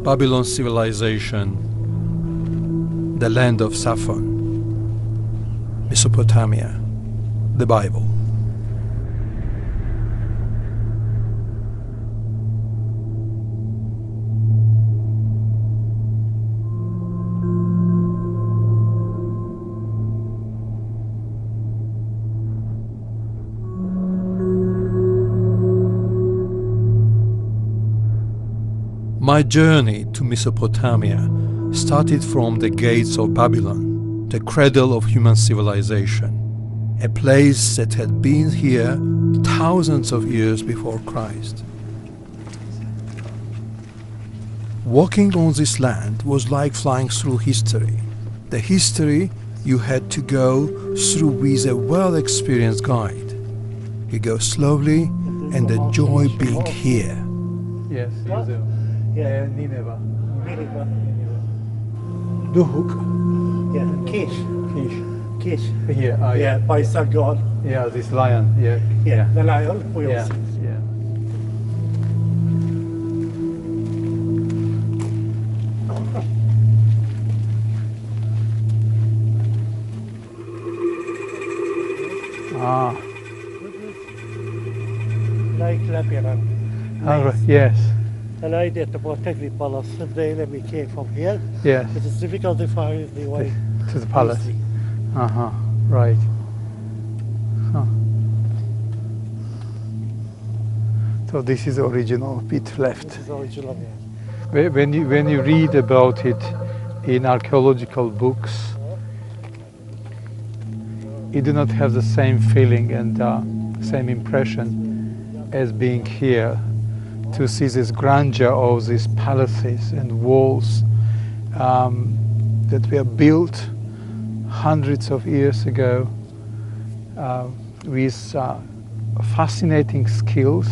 Babylon civilization, the land of saffron, Mesopotamia, the Bible. My journey to Mesopotamia started from the gates of Babylon, the cradle of human civilization, a place that had been here thousands of years before Christ. Walking on this land was like flying through history. The history you had to go through with a well-experienced guide. You go slowly and enjoy being here. Yes, Yeah. Nineveh. Duhok. Yeah, Kish. Kish. Here, Yeah, by Sargon. yeah, this lion. Yeah, Yeah, the lion. We yeah, also. yeah. Ah, Like labyrinth. right. Yes, And I did to protect the palace. If they let me came from here, yes. it is difficult to find the way. To the palace. easy. Right. Huh. So this is the original bit left. This is original. Yeah. When you read about it in archaeological books, you do not have the same feeling and same impression as being here, to see this grandeur of these palaces and walls that were built hundreds of years ago with fascinating skills,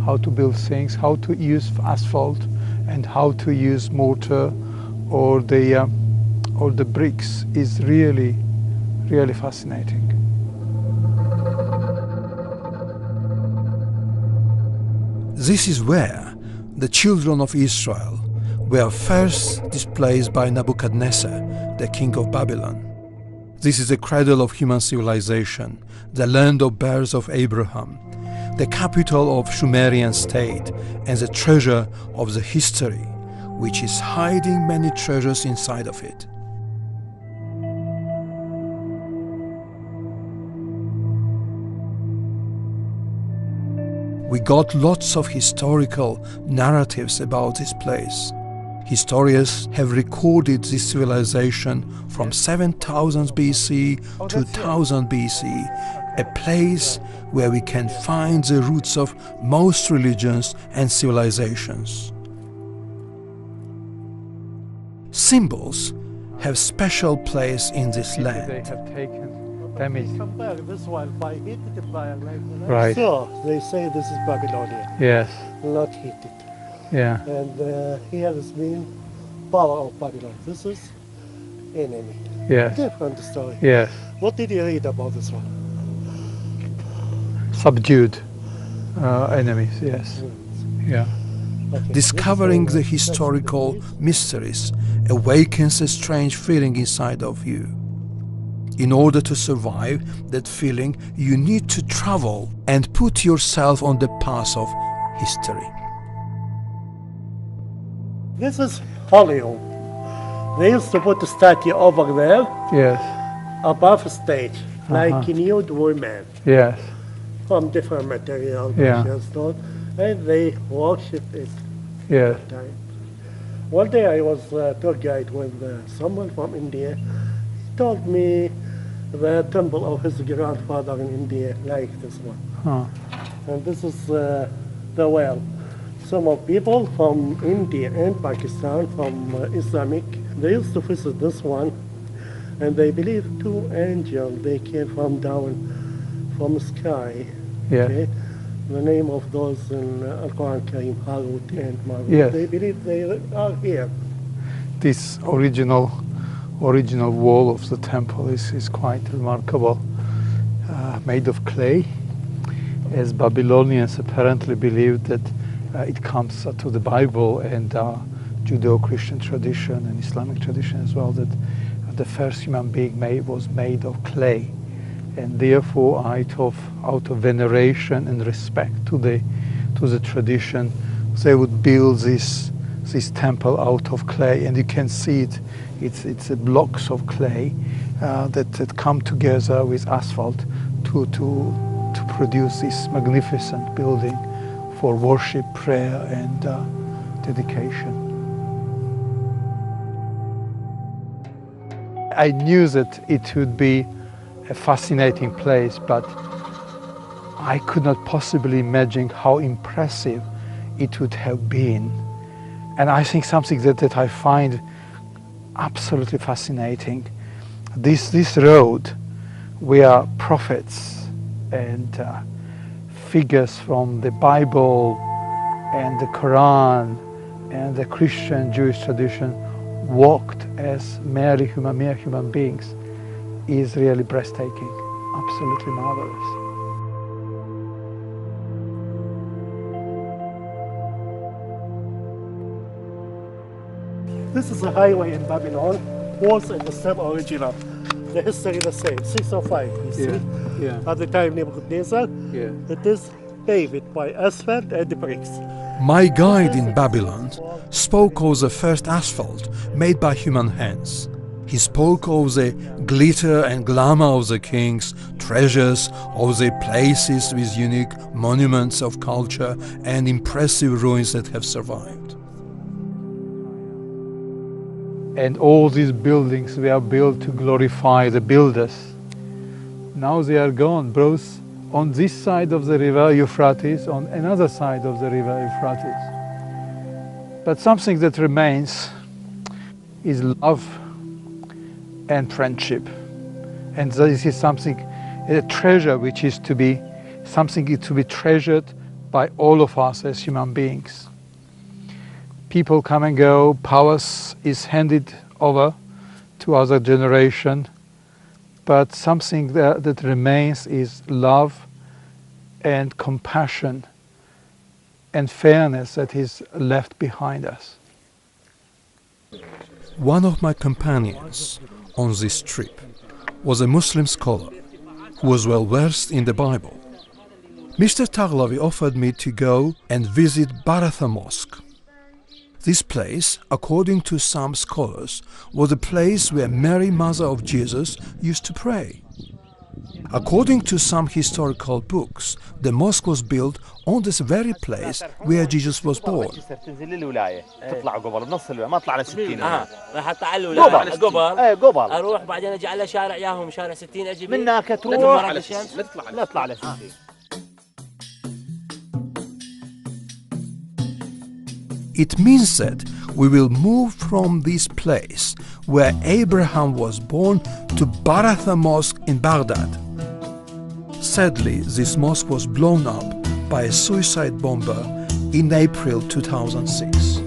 how to build things, how to use asphalt and how to use mortar or the bricks is really fascinating. This is where the children of Israel were first displaced by Nebuchadnezzar, the king of Babylon. This is the cradle of human civilization, the land of birth of Abraham, the capital of Sumerian state, and the treasure of the history, which is hiding many treasures inside of it. We got lots of historical narratives about this place. Historians have recorded this civilization from 7000 BC to 1000 BC, a place where we can find the roots of most religions and civilizations. Symbols have special place in this They land. have taken damage. Compare this one by heated by Right. So they say this is Babylonian, Yes. not heated. Yeah. And here has been power of Babylon. This is enemy. Yes. Different story. Yes. What did you read about this one? Subdued enemies. Yes. Yeah. Okay. Discovering This the one, historical that's the mysteries awakens a strange feeling inside of you. In order to survive that feeling, you need to travel and put yourself on the path of history. This is Lایوم. They used to put the statue over there Yes. above the stage, like nude women Yes. from different material, Yeah. and stone, and they worship it. Yes. Time. One day I was a tour guide with someone from India. He told me the temple of his grandfather in India, like this one. Huh. And this is the well. Some of people from India and Pakistan, from Islamic, they used to visit this one, and they believe two angels, they came from down from the sky. Yeah. Okay? The name of those in Al-Quran Kareem, Harut and Marut. Yes. They believe they are here. This original wall of the temple is quite remarkable, made of clay, as Babylonians apparently believed that it comes to the Bible and Judeo-Christian tradition and Islamic tradition as well, that the first human being was made of clay. And therefore, out of veneration and respect to the tradition, they would build this temple out of clay. And you can see it's blocks of clay that come together with asphalt to produce this magnificent building for worship, prayer, and dedication. I knew that it would be a fascinating place, but I could not possibly imagine how impressive it would have been. And I think something that I find absolutely fascinating, this road where prophets and figures from the Bible and the Quran and the Christian Jewish tradition walked as mere human beings is really breathtaking, absolutely marvelous. This is a highway in Babylon, was in the same original. The history the same, 605, you see? Yeah. At the time Nebuchadnezzar, Yeah. it is paved by asphalt and bricks. My guide in Babylon spoke of the first asphalt made by human hands. He spoke of the glitter and glamour of the kings, treasures of the places with unique monuments of culture and impressive ruins that have survived. And all these buildings were built to glorify the builders. Now they are gone, both on this side of the river Euphrates, on another side of the river Euphrates. But something that remains is love and friendship. And this is something, a treasure which is to be, something to be treasured by all of us as human beings. People come and go, powers is handed over to other generation, but something that remains is love and compassion and fairness that is left behind us. One of my companions on this trip was a Muslim scholar who was well versed in the Bible. Mr. Taghlavi offered me to go and visit Baratha Mosque. This place, according to some scholars, was the place where Mary, mother of Jesus, used to pray. According to some historical books, the mosque was built on this very place where Jesus was born. It means that we will move from this place where Abraham was born to Baratha Mosque in Baghdad. Sadly, this mosque was blown up by a suicide bomber in April 2006.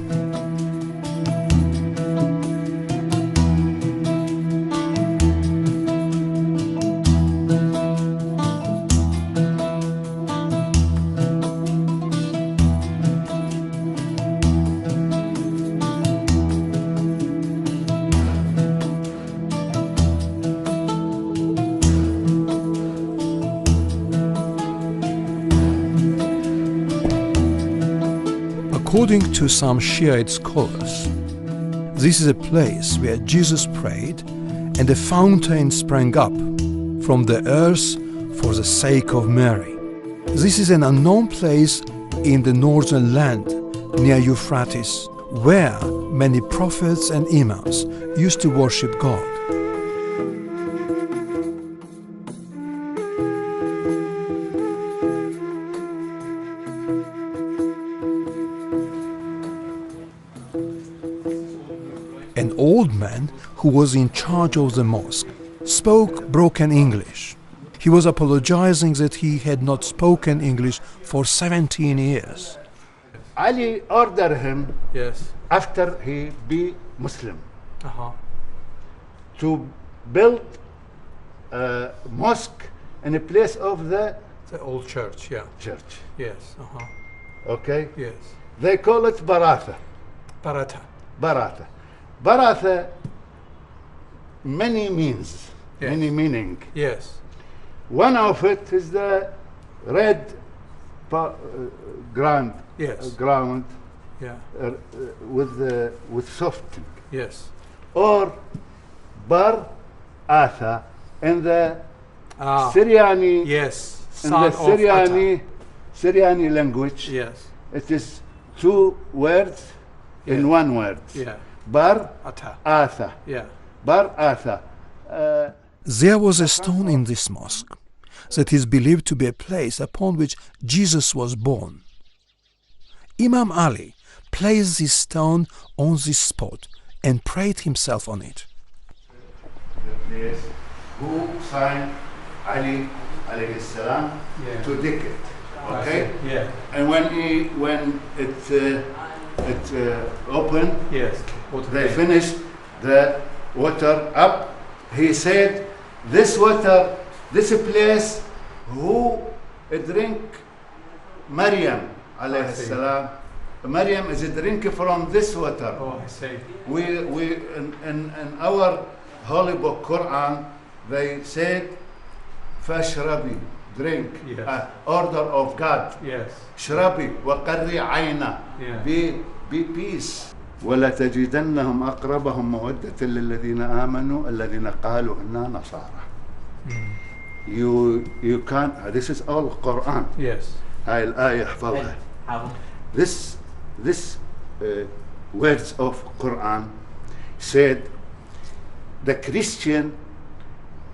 According to some Shiite scholars, this is a place where Jesus prayed and a fountain sprang up from the earth for the sake of Mary. This is an unknown place in the northern land near Euphrates, where many prophets and imams used to worship God. An old man who was in charge of the mosque spoke broken English. He was apologizing that he had not spoken English for 17 years. Ali ordered him, Yes. after he be Muslim, Uh-huh. to build a mosque in a place of the The old church, yeah. church. Yes. Uh-huh. Okay? Yes. They call it Baratha. Baratha. Baratha. Baratha, many means, Yes. many meaning. Yes. One of it is the red ground, Yes. ground Yeah. with softening. Yes. Or Baratha in the Ah. Syriani, Yes. in Son the of Atta. Syriani language. Yes. It is two words in Yeah. one word. Yeah. Baratha. Atta. Yeah. Baratha. There was a stone in this mosque that is believed to be a place upon which Jesus was born. Imam Ali placed this stone on this spot and prayed himself on it. The place who signed Ali alayhi salam Yeah. to dig it. Okay? Yeah. And when it opened, Yes. they finished the water up. He said, this water, this place, who drink Maryam alayhi see. salam. Maryam is a drink from this water. Oh, I see. We in our holy book Quran, they said, "Fashrabi, drink." Yes. Order of God. Yes. Shrabi wa qarri ayna. Yeah. Be peace. ولا تجدنهم أقربهم مودة للذين آمنوا الذين قالوا إنا نصارى. You can't. This is all Quran. Yes. هاي الآية احفظها. This words of Quran said the Christian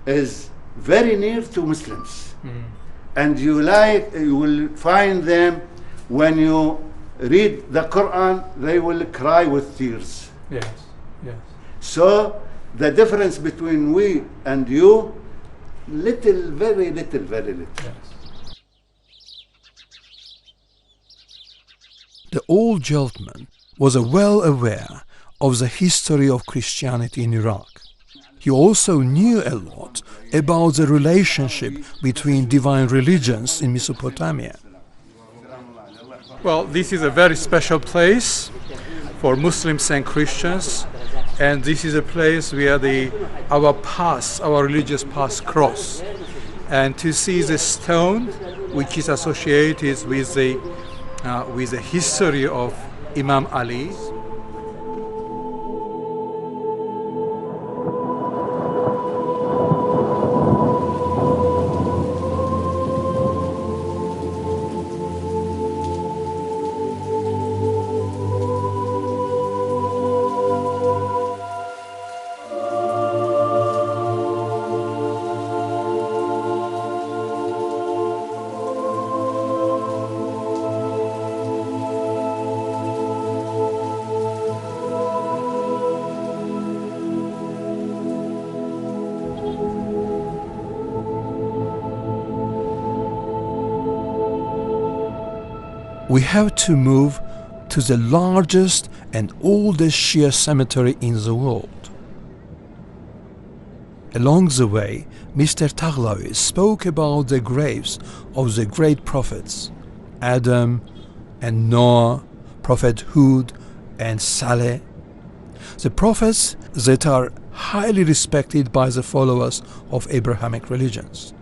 is very near to Muslims, and you will find them when you read the Quran, they will cry with tears. Yes. Yes. So the difference between we and you, little, very little, very little. Yes. The old gentleman was well aware of the history of Christianity in Iraq. He also knew a lot about the relationship between divine religions in Mesopotamia. Well, this is a very special place for Muslims and Christians, and this is a place where our religious paths cross. And to see the stone, which is associated with the history of Imam Ali. We have to move to the largest and oldest Shia cemetery in the world. Along the way, Mr. Taghlawi spoke about the graves of the great prophets, Adam and Noah, Prophet Hud and Saleh, the prophets that are highly respected by the followers of Abrahamic religions.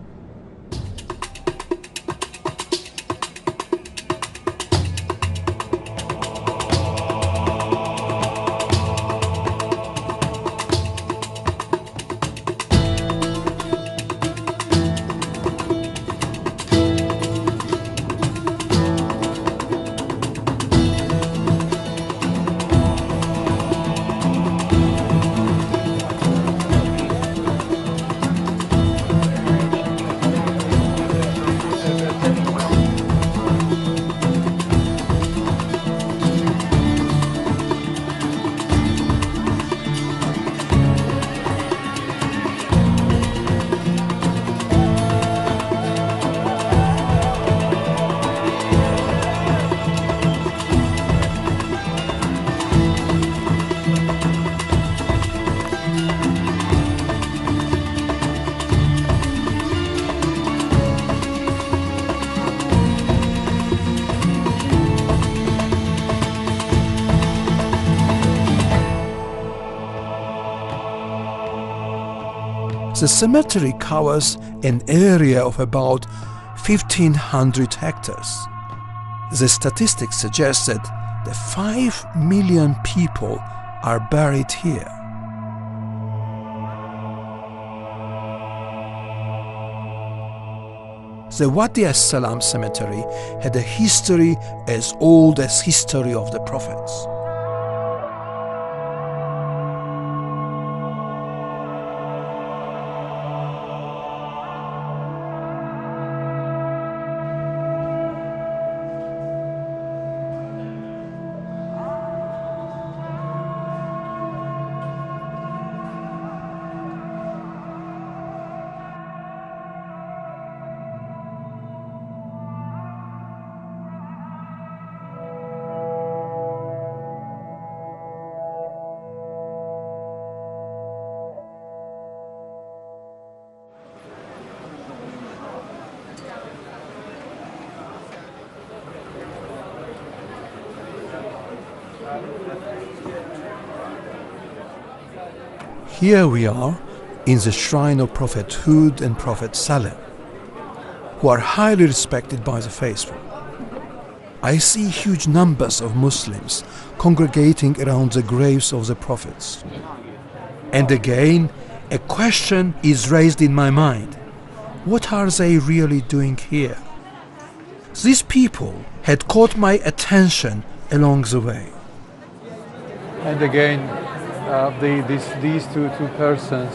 The cemetery covers an area of about 1,500 hectares. The statistics suggest that the 5 million people are buried here. The Wadi as-Salam cemetery had a history as old as history of the prophets. Here we are in the shrine of Prophet Hud and Prophet Saleh, who are highly respected by the faithful. I see huge numbers of Muslims congregating around the graves of the prophets. And again, a question is raised in my mind. What are they really doing here? These people had caught my attention along the way. And again, these two persons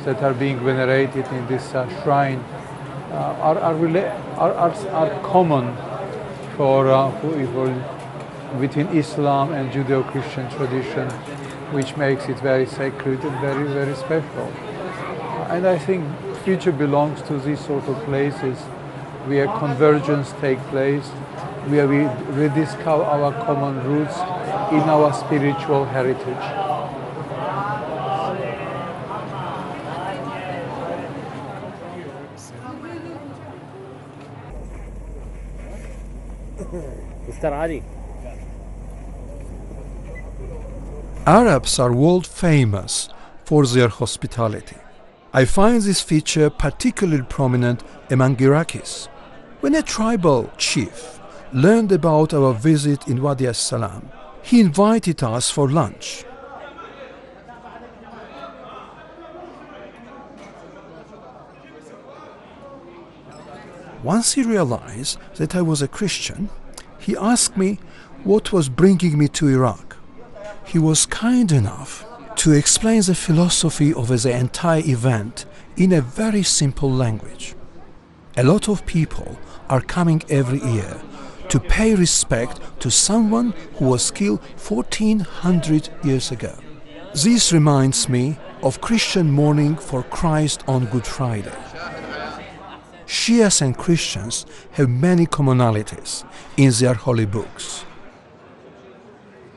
that are being venerated in this shrine are common for between Islam and Judeo-Christian tradition, which makes it very sacred and very, very special. And I think future belongs to these sort of places where convergence takes place, where we rediscover our common roots in our spiritual heritage. Mr. Ali. Arabs are world famous for their hospitality. I find this feature particularly prominent among Iraqis. When a tribal chief learned about our visit in Wadi as-Salam, he invited us for lunch. Once he realized that I was a Christian, he asked me what was bringing me to Iraq. He was kind enough to explain the philosophy of the entire event in a very simple language. A lot of people are coming every year to pay respect to someone who was killed 1400 years ago. This reminds me of Christian mourning for Christ on Good Friday. Shias and Christians have many commonalities in their holy books.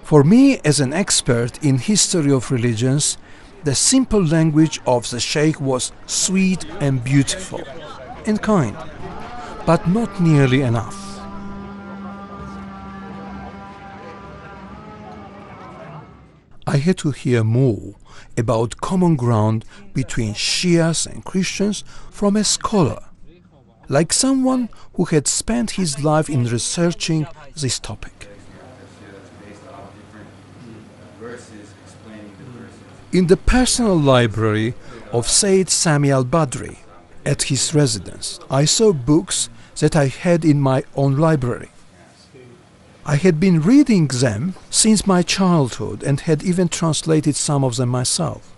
For me, as an expert in history of religions, the simple language of the Sheikh was sweet and beautiful and kind, but not nearly enough. I had to hear more about common ground between Shias and Christians from a scholar, like someone who had spent his life in researching this topic. In the personal library of Sayyid Sami al-Badri, at his residence, I saw books that I had in my own library. I had been reading them since my childhood and had even translated some of them myself.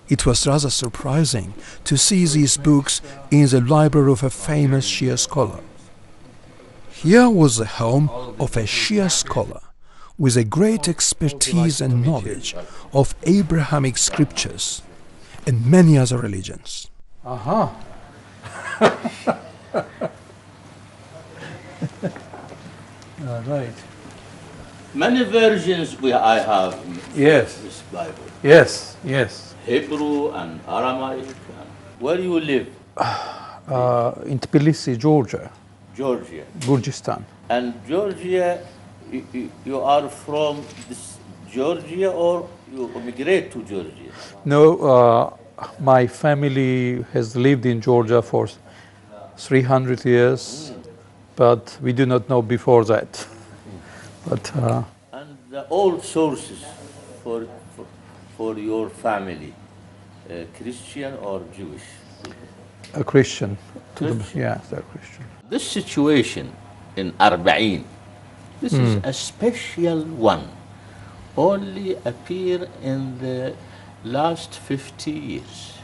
It was rather surprising to see these books in the library of a famous Shia scholar. Here was the home of a Shia scholar with a great expertise and knowledge of Abrahamic scriptures and many other religions. Aha. All right. Many versions I have in Yes. this Bible. Yes, yes. Hebrew and Aramaic. Where do you live? In Tbilisi, Georgia, Georgia. Gurjistan. And Georgia, you are from this Georgia or you immigrate to Georgia? No, my family has lived in Georgia for 300 years, but we do not know before that. But And the old sources for your family, Christian or Jewish? a Christian. Christian? Yeah, they're Christian. This situation in Arba'in, this is a special one, only appear in the last 50 years.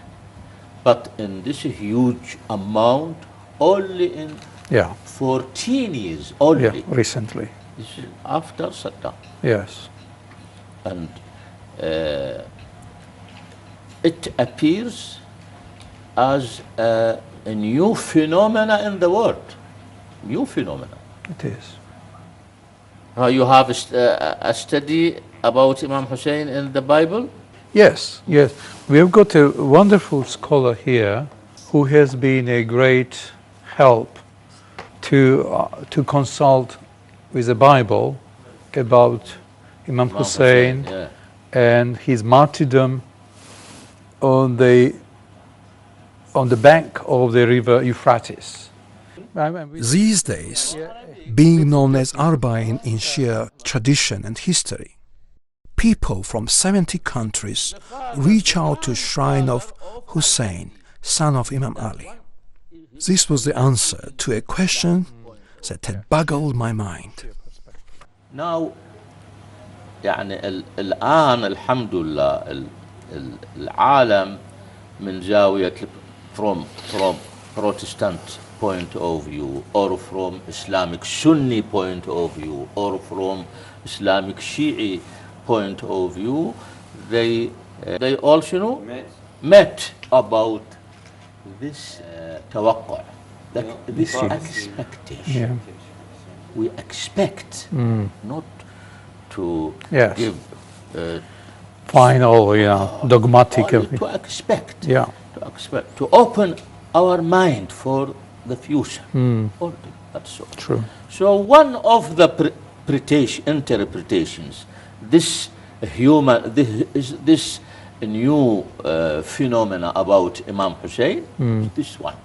But in this huge amount, only in Yeah, 14 years only. yeah, recently. This is after Saddam. Yes. And it appears as a new phenomena in the world. New phenomena. It is. You have a study about Imam Hussein in the Bible? Yes, yes. We've got a wonderful scholar here who has been a great help to consult with the Bible about Imam Hussein yeah. and his martyrdom on the bank of the river Euphrates. These days, being known as Arba'in in Shia tradition and history, people from 70 countries reach out to shrine of Hussein, son of Imam Ali. This was the answer to a question that had boggled my mind. Now, يعني الآن الحمد لله العالم من زاوية from Protestant point of view, or from Islamic Sunni point of view, or from Islamic Shi'i point of view, they also met about this توقع, this expectation. Yeah. We expect not to Yes. give Final, dogmatic. only to expect, Yeah. to open our mind for the future. Only, that's all. True. So one of the interpretations, this new phenomena about Imam Hussein, this one,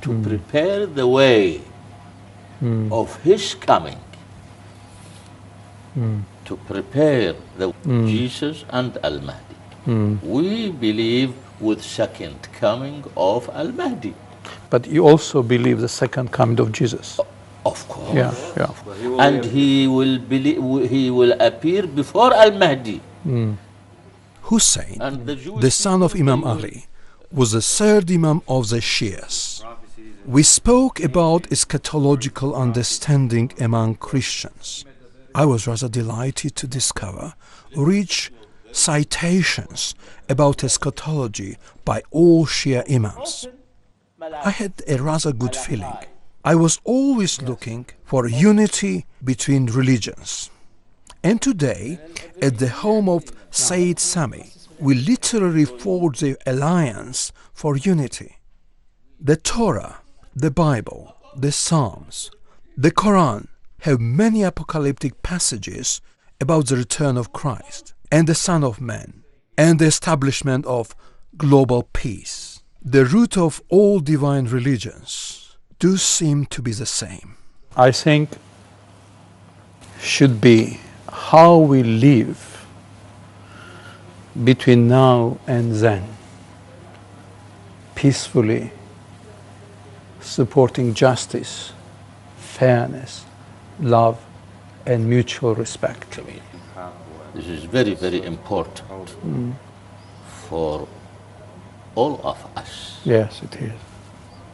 to prepare the way of his coming, to prepare the Jesus and Al-Mahdi. We believe with second coming of Al-Mahdi. But you also believe the second coming of Jesus. Of course. Yeah, yeah. And he will appear before Al-Mahdi. Hussein, And the Jewish the son of Imam Ali, was the third Imam of the Shias. We spoke about eschatological understanding among Christians. I was rather delighted to discover rich citations about eschatology by all Shia Imams. I had a rather good feeling. I was always looking for unity between religions. And today, at the home of Sayyid Sami, we literally forged the alliance for unity. The Torah, the Bible, the Psalms, the Quran have many apocalyptic passages about the return of Christ and the Son of Man and the establishment of global peace. The root of all divine religions do seem to be the same. I think should be how we live between now and then, peacefully, supporting justice, fairness, love, and mutual respect. This is very, very important for all of us. Yes, it is.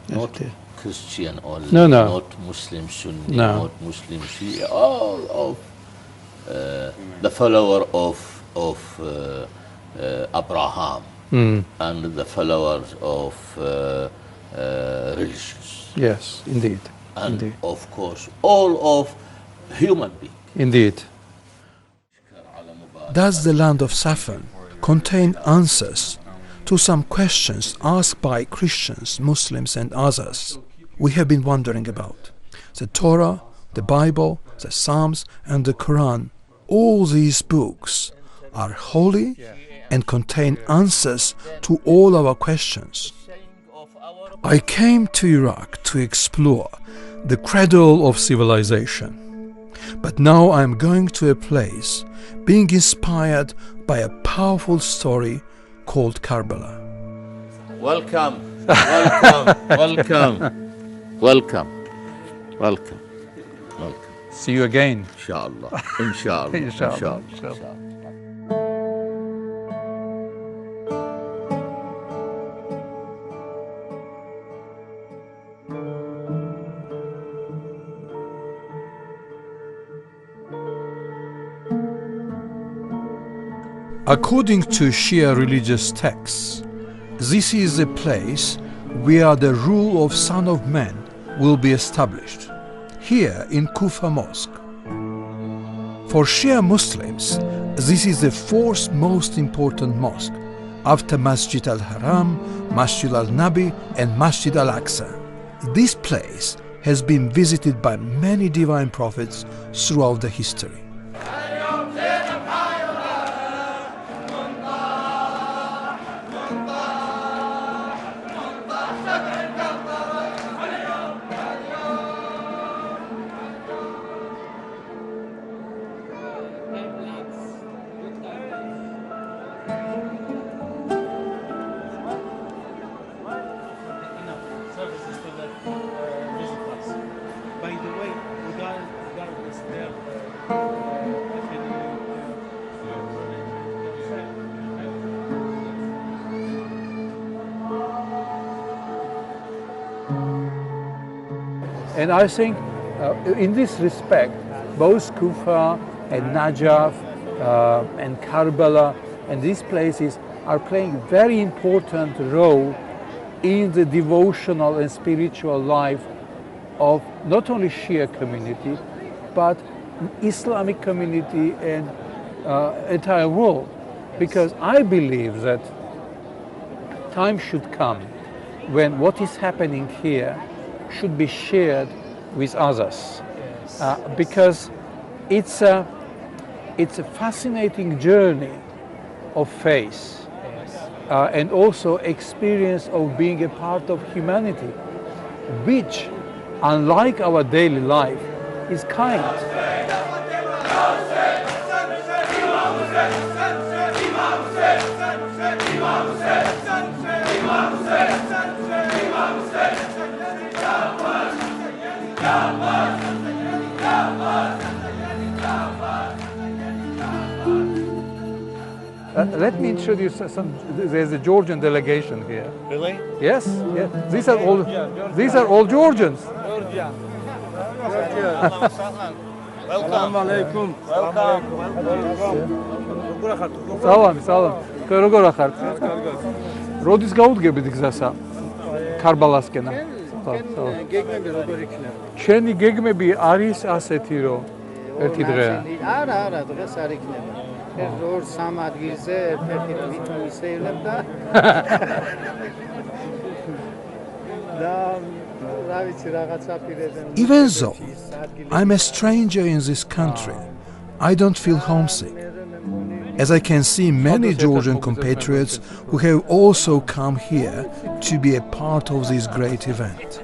Yes, Not it is. Christian only, No, no. not Muslim Sunni, No. not Muslim Shia, all of the follower of Abraham and the followers of religions. Yes, indeed. And Indeed. of course, all of human beings. Indeed. Does the land of Saffron contain answers to some questions asked by Christians, Muslims, and others we have been wondering about? The Torah, the Bible, the Psalms, and the Quran, all these books are holy and contain answers to all our questions. I came to Iraq to explore the cradle of civilization, but now I am going to a place being inspired by a powerful story called Karbala. Welcome, welcome, welcome, welcome, welcome, welcome. See you again. Inshallah, inshallah, Inshallah. inshallah. According to Shia religious texts, this is a place where the rule of Son of Man will be established, here in Kufa Mosque. For Shia Muslims, this is the fourth most important mosque after Masjid al-Haram, Masjid al-Nabi and Masjid al-Aqsa. This place has been visited by many divine prophets throughout the history. And I think in this respect, both Kufa and Najaf and Karbala and these places are playing a very important role in the devotional and spiritual life of not only Shia community, but Islamic community and entire world. Because I believe that time should come when what is happening here should be shared with others, because it's a fascinating journey of faith, and also experience of being a part of humanity, which, unlike our daily life, is kind. Let me introduce some. There's a Georgian delegation here. Really? Yes, yes. These are all Georgians. Georgia. Welcome. Welcome. Salam, salam. Როგორ ახართ? როდის გაუდგებით გზასა? ქარბალასკენა. გეგმები როგორ იქნება? ჩვენი გეგმები არის ასეთი, რომ ერთი დღეა. არა, დღეს არ იქნება. ორ სამ ადგილზე ერთ-ერთი თვითონ ისეილებ და რა ვიცი რაღაცა პირებენ. Even though I'm a stranger in this country, I don't feel homesick, as I can see many Georgian compatriots who have also come here to be a part of this great event.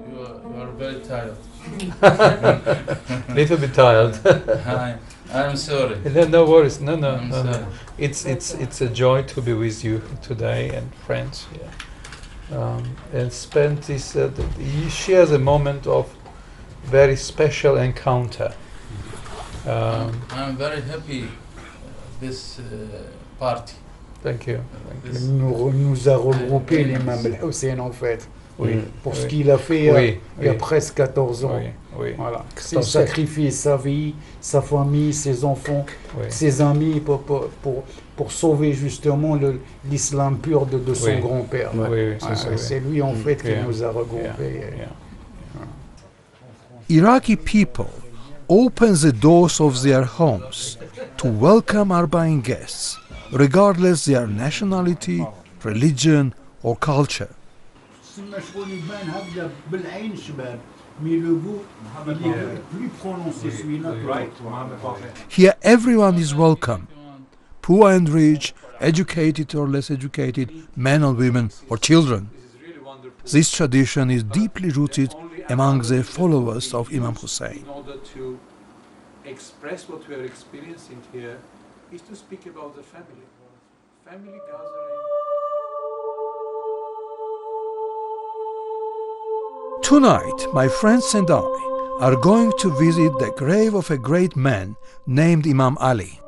You are very tired. Little bit tired. I'm sorry. No worries. No. sorry. It's a joy to be with you today and friends here, and spend this. You share the moment of very special encounter. I'm very happy this party. Thank you. Nous a regroupé l'imam Al-Hussein en fait. Oui. Pour ce qu'il a fait il y a oui. presque 14 ans. Oui. Voilà. Il a sacrifié sa vie, sa famille, ses enfants, ses amis pour sauver justement l'islam pur de son grand-père. Oui, c'est lui en fait qui nous a regroupés. Iraqi people open the doors of their homes to welcome Arbaeen guests, regardless their nationality, religion, or culture. Here everyone is welcome, poor and rich, educated or less educated, men or women or children. This tradition is deeply rooted among the followers of Imam Hussein. In order to express what we are experiencing here is to speak about the family. Family gathering. Tonight, my friends and I are going to visit the grave of a great man named Imam Ali.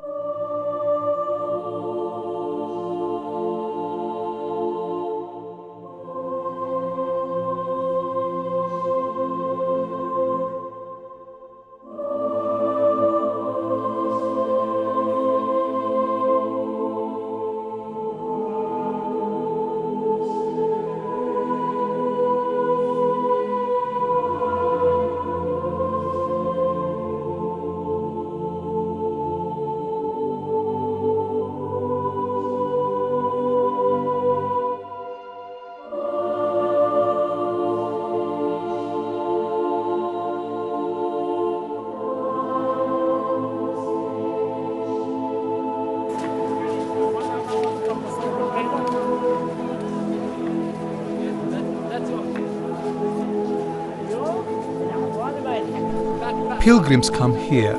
Pilgrims come here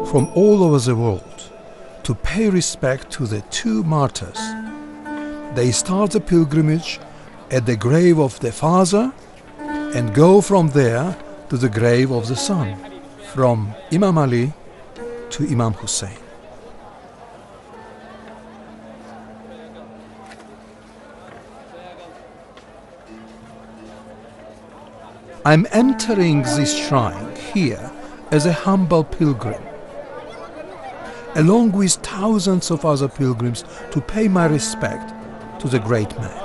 from all over the world to pay respect to the two martyrs. They start the pilgrimage at the grave of the father and go from there to the grave of the son, from Imam Ali to Imam Hussein. I'm entering this shrine here as a humble pilgrim, along with thousands of other pilgrims, to pay my respect to the great man.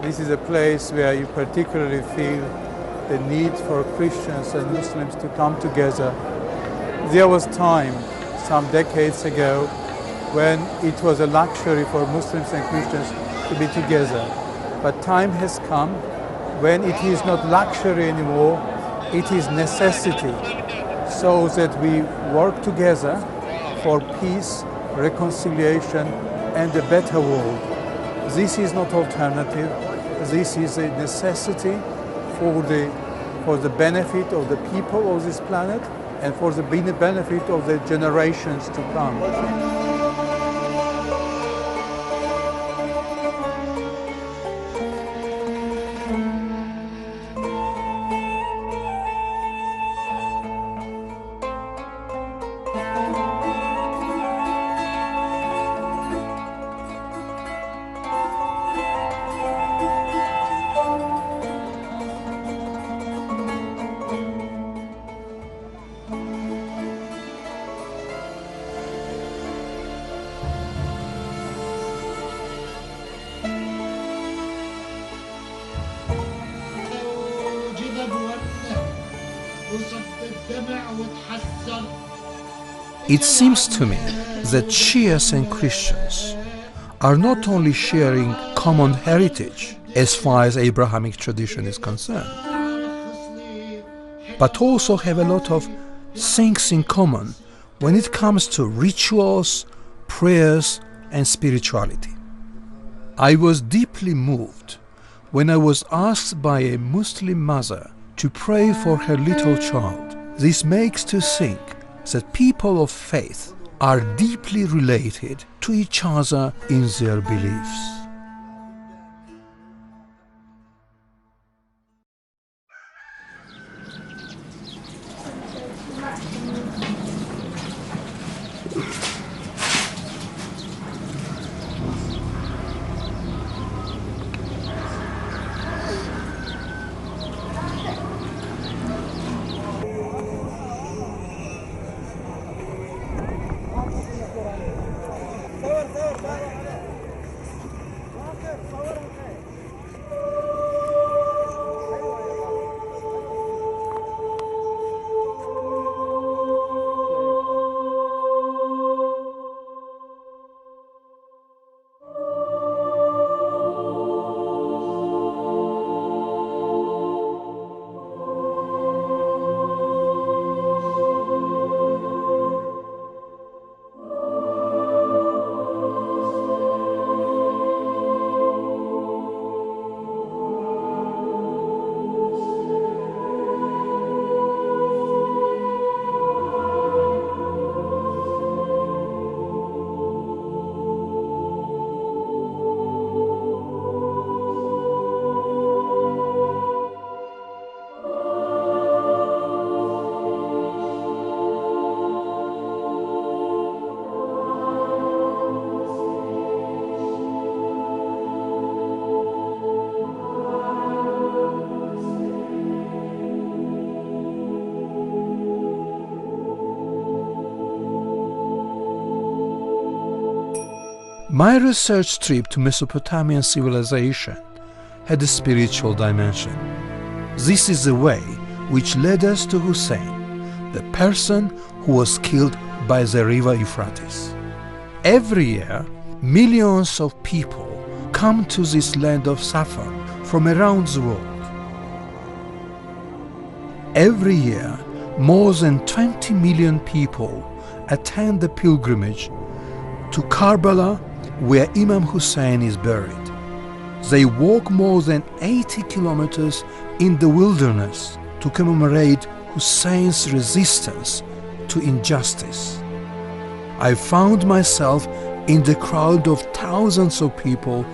This is a place where you particularly feel the need for Christians and Muslims to come together. There was time, some decades ago, when it was a luxury for Muslims and Christians to be together. But time has come when it is not luxury anymore, it is necessity, so that we work together for peace, reconciliation, and a better world. This is not alternative. This is a necessity for the benefit of the people of this planet and for the benefit of the generations to come. It seems to me that Shias and Christians are not only sharing common heritage as far as Abrahamic tradition is concerned, but also have a lot of things in common when it comes to rituals, prayers, and spirituality. I was deeply moved when I was asked by a Muslim mother to pray for her little child. This makes to think that people of faith are deeply related to each other in their beliefs. My research trip to Mesopotamian civilization had a spiritual dimension. This is the way which led us to Hussein, the person who was killed by the river Euphrates. Every year, millions of people come to this land of saffron from around the world. Every year, more than 20 million people attend the pilgrimage to Karbala, where Imam Hussein is buried. They walk more than 80 kilometers in the wilderness to commemorate Hussein's resistance to injustice. I found myself in the crowd of thousands of people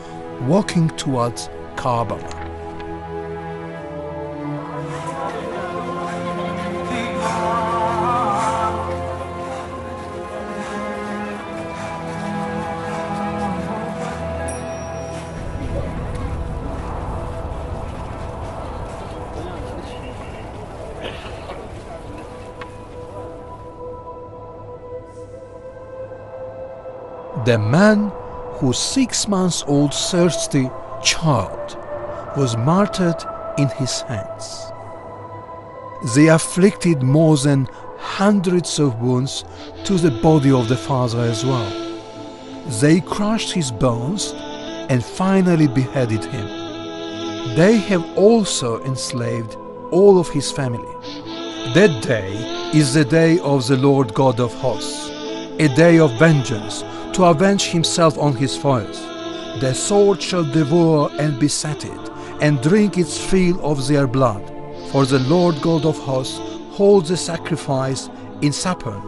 walking towards Karbala. The man whose 6-month-old thirsty child was martyred in his hands. They inflicted more than hundreds of wounds to the body of the father as well. They crushed his bones and finally beheaded him. They have also enslaved all of his family. That day is the day of the Lord God of hosts, a day of vengeance, to avenge himself on his foes. The sword shall devour and beset it, and drink its fill of their blood. For the Lord God of hosts holds a sacrifice in Sappern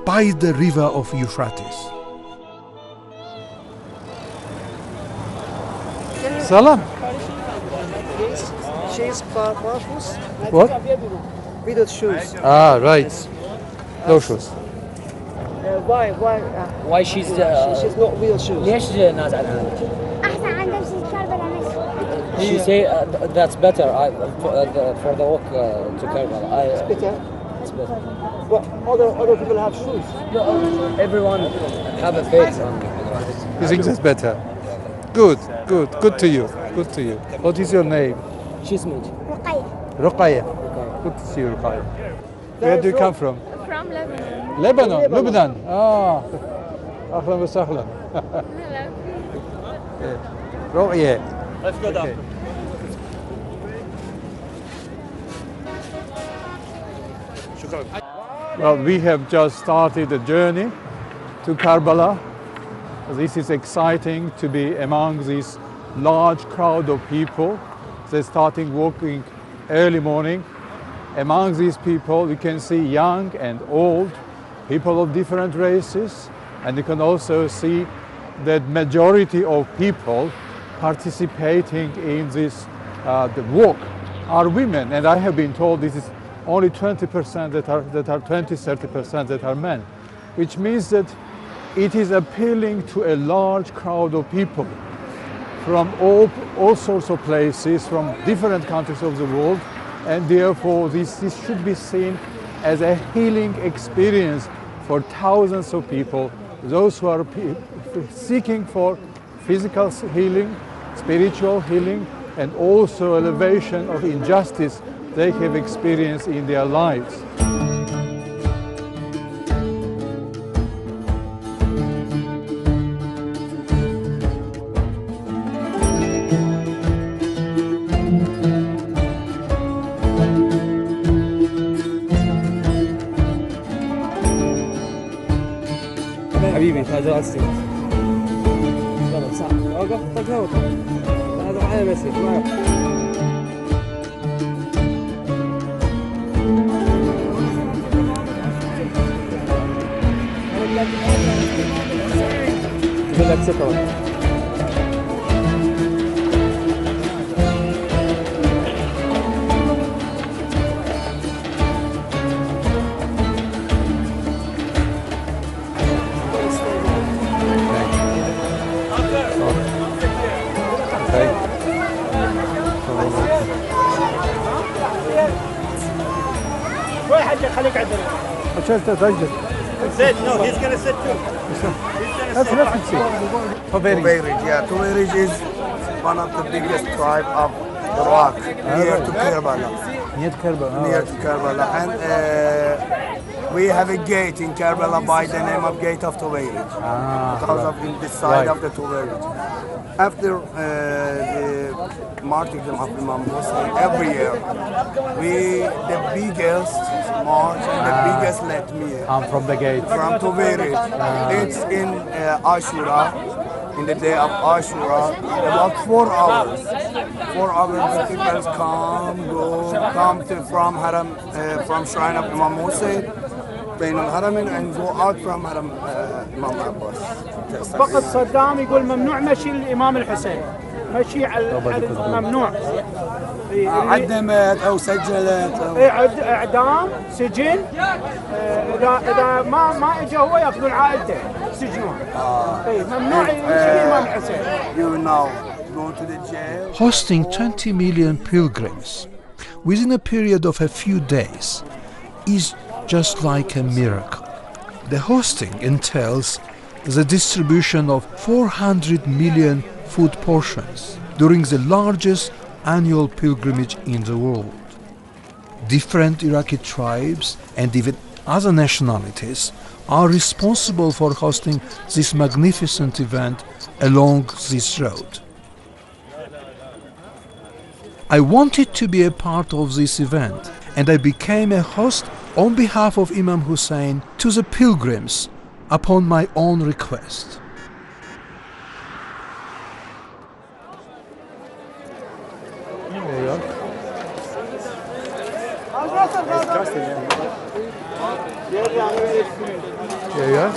by the river of Euphrates. Salam. She's barefoots What? without shoes. Ah, right. No shoes. Why? Why she's She's not without shoes. ليش نازع عنها؟ أحسن عندها بس كربلاء ماشي. She say that's better for the walk to Karbala. It's better. It's better. But other people have shoes. No, everyone have a faith on me. You think that's better? Good to you. Good to you. What is your name? She's me. رقية. Ruqayya. Good to see you, Ruqayya. Where do you come from? From Lebanon. Lebanon. Ah. أهلا وسهلا. رؤية. Let's go down. Well, we have just started the journey to Karbala. This is exciting to be among this large crowd of people. They're starting walking early morning. Among these people, we can see young and old, people of different races, and you can also see that majority of people participating in this the walk are women, and I have been told this is only 20% that are 20-30% that are men, which means that it is appealing to a large crowd of people from all sorts of places, from different countries of the world, and therefore this should be seen as a healing experience for thousands of people, those who are seeking for physical healing, spiritual healing, and also elevation of injustice they have experienced in their lives. حبيبي هذا أسير يلا صح وقف طقها وطق هذا معايا مسير بدك ستة خليك عندنا. Sit, no, he's gonna sit too. Let's see. Tuareg is one of the biggest tribe of Iraq, near to Karbala. Near to Karbala, and we have a gate in Karbala by the name of Gate of Tuareg, because of in the side of the Tuareg. After the martyrdom of Imam Hussein, every year, the biggest march and the biggest let me from the gate. From Tuareg. It's in Ashura, in the day of Ashura, about 4 hours. 4 hours the people come from Haram, from shrine of Imam Hussein, بين الهرمين, and go out from Haram Imam Abbas. فقط صدام يقول ممنوع مشي الإمام الحسين، مشي على ممنوع. عدمت أو سجلت إعدام سجن، إذا ما إجا هو يأخذون عائلته سجنون. ممنوع يمشي الإمام الحسين. You now go to the jail. Hosting 20 million pilgrims within a period of a few days is just like a miracle. The hosting entails the distribution of 400 million food portions during the largest annual pilgrimage in the world. Different Iraqi tribes and even other nationalities are responsible for hosting this magnificent event along this road. I wanted to be a part of this event, and I became a host on behalf of Imam Hussein to the pilgrims upon my own request. Here you are.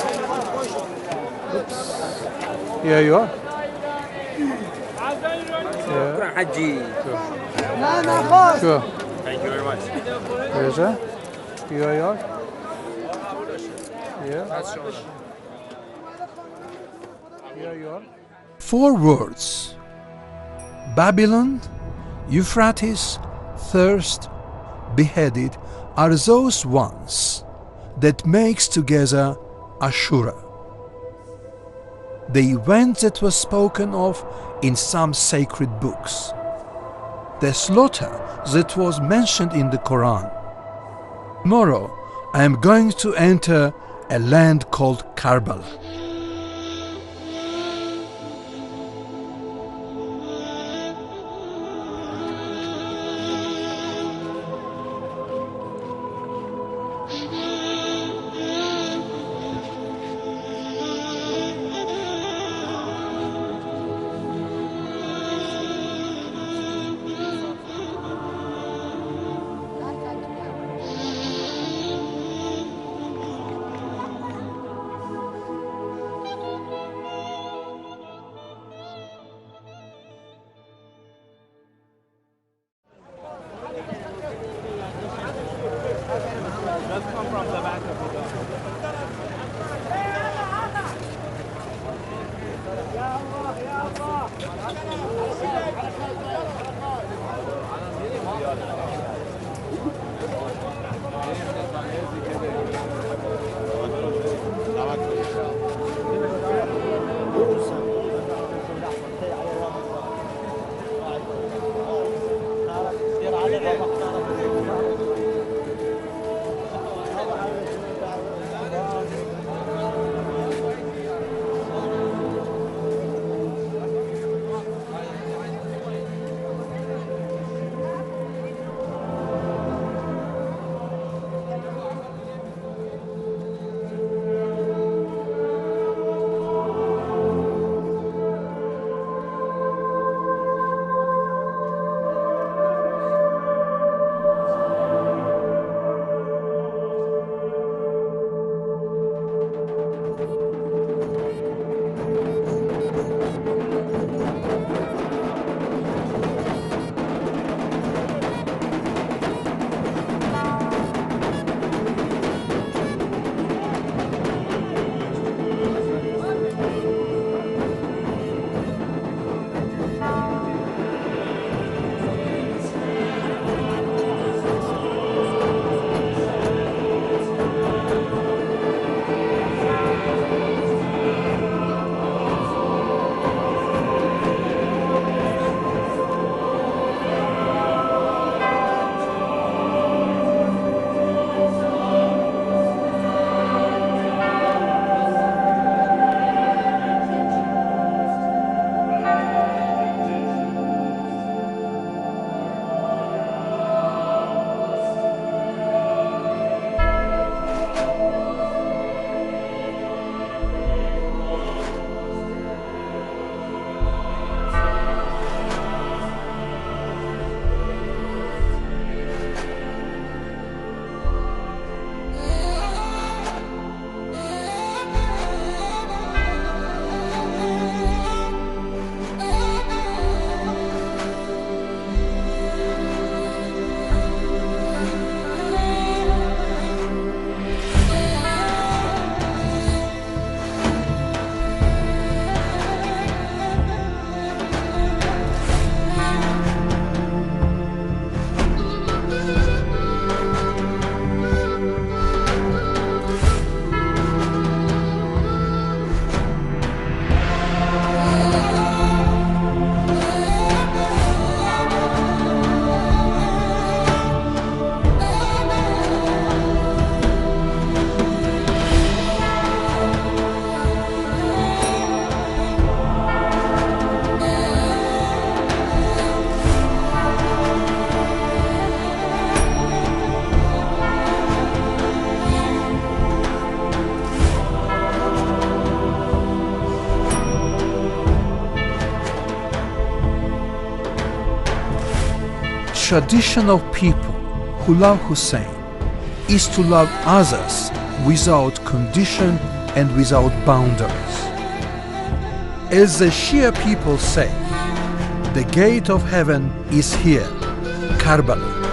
Here you are. شكرا حجي. Sure. Thank you very much. Yes, sir. Here you are. Here. Here you are. 4 words: Babylon, Euphrates, thirst, beheaded, are those ones that makes together Ashura, the event that was spoken of in some sacred books, the slaughter that was mentioned in the Quran. Tomorrow I am going to enter a land called Karbala. tradition of people who love Hussein is to love others without condition and without boundaries. As the Shia people say, the gate of heaven is here, Karbala.